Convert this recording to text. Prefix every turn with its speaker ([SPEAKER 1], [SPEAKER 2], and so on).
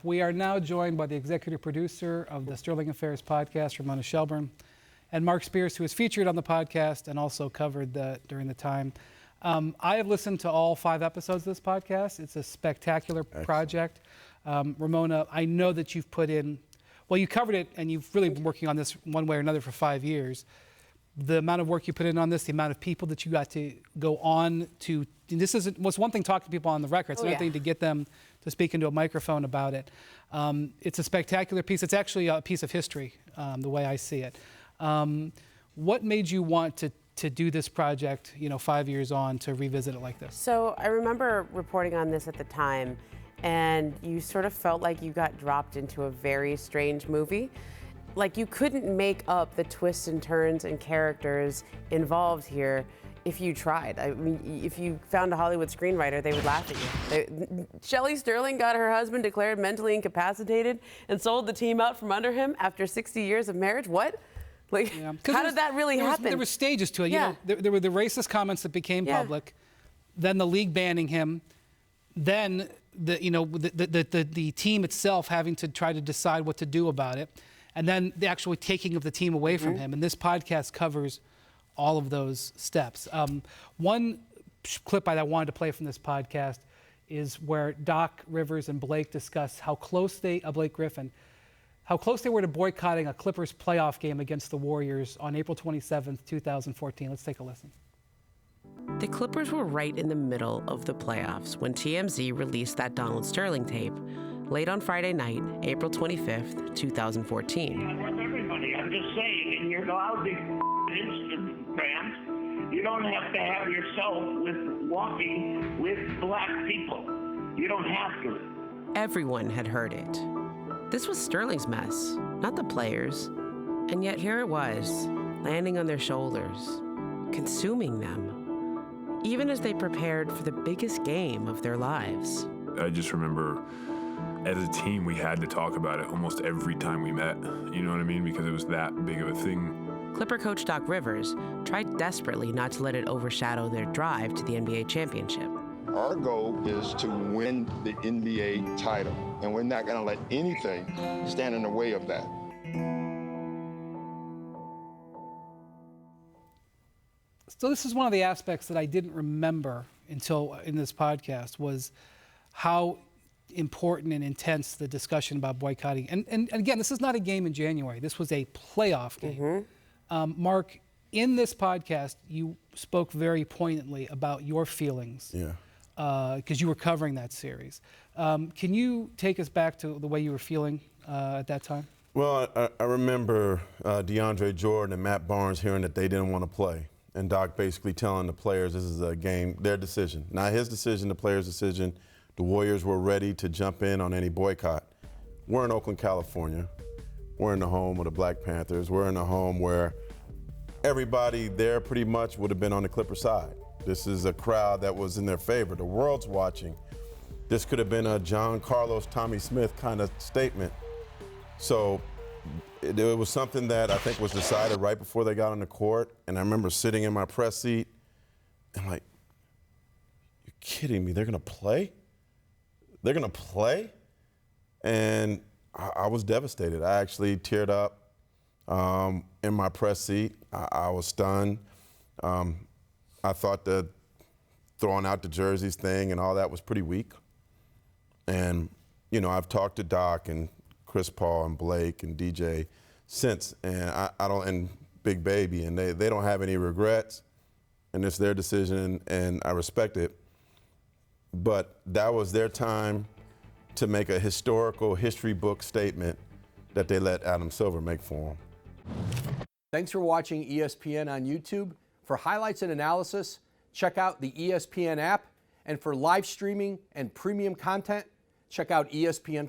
[SPEAKER 1] We are now joined by the executive producer of the Sterling Affaris podcast, Ramona Shelburne, and Marc Spears, who was featured on the podcast and also covered during the time. I have listened to all 5 episodes of this podcast. It's a spectacular project. Ramona, I know that you've put in, well, you covered it and you've really been working on this one way or another for 5 years. The amount of work you put in on this, the amount of people that you got to go on to, this isn't, what's one thing talking to people on the record, it's another thing to get them to speak into a microphone about it. It's a spectacular piece. It's actually a piece of history, the way I see it. What made you want to do this project, 5 years on, to revisit it like this?
[SPEAKER 2] So I remember reporting on this at the time, and you sort of felt like you got dropped into a very strange movie. Like, you couldn't make up the twists and turns and characters involved here if you tried. I mean, if you found a Hollywood screenwriter, they would laugh at you. Shelley Sterling got her husband declared mentally incapacitated and sold the team out from under him after 60 years of marriage. What? Like, how did that really happen?
[SPEAKER 1] There were stages to it. Yeah. There were the racist comments that became public, then the league banning him, then the team itself having to try to decide what to do about it, and then the actual taking of the team away from him. And this podcast covers all of those steps. One clip I wanted to play from this podcast is where Doc Rivers and Blake discuss how close Blake Griffin, how close they were to boycotting a Clippers playoff game against the Warriors on April 27th, 2014. Let's take a listen.
[SPEAKER 2] The Clippers were right in the middle of the playoffs when TMZ released that Donald Sterling tape late on Friday night, April 25th, 2014.
[SPEAKER 3] With everybody, I'm just saying, in your lousy Instagrams, you don't have to have yourself with walking with black people. You don't have to.
[SPEAKER 2] Everyone had heard it. This was Sterling's mess, not the players. And yet here it was, landing on their shoulders, consuming them, even as they prepared for the biggest game of their lives.
[SPEAKER 4] I just remember, as a team, we had to talk about it almost every time we met. You know what I mean? Because it was that big of a thing.
[SPEAKER 2] Clipper coach Doc Rivers tried desperately not to let it overshadow their drive to the NBA championship.
[SPEAKER 5] Our goal is to win the NBA title, and we're not going to let anything stand in the way of that.
[SPEAKER 1] So this is one of the aspects that I didn't remember until in this podcast, was how important and intense the discussion about boycotting. And again, this is not a game in January. This was a playoff game. Marc, in this podcast, you spoke very poignantly about your feelings. Because you were covering that series. Can you take us back to the way you were feeling at that time?
[SPEAKER 6] Well, I remember DeAndre Jordan and Matt Barnes hearing that they didn't want to play. And Doc basically telling the players this is a game, their decision. Not his decision, the players' decision. The Warriors were ready to jump in on any boycott. We're in Oakland, California. We're in the home of the Black Panthers. We're in a home where everybody there pretty much would have been on the Clipper side. This is a crowd that was in their favor. The world's watching. This could have been a John Carlos, Tommy Smith kind of statement. So it was something that I think was decided right before they got on the court. And I remember sitting in my press seat and like, you're kidding me, they're gonna play? They're gonna play? And I was devastated. I actually teared up in my press seat. I was stunned. I thought that throwing out the jerseys thing and all that was pretty weak. And, I've talked to Doc and Chris Paul and Blake and DJ since, and and Big Baby, and they don't have any regrets, and it's their decision, and I respect it. But that was their time to make a historical history book statement that they let Adam Silver make for them.
[SPEAKER 7] Thanks for watching ESPN on YouTube. For highlights and analysis, check out the ESPN app. And for live streaming and premium content, check out ESPN+.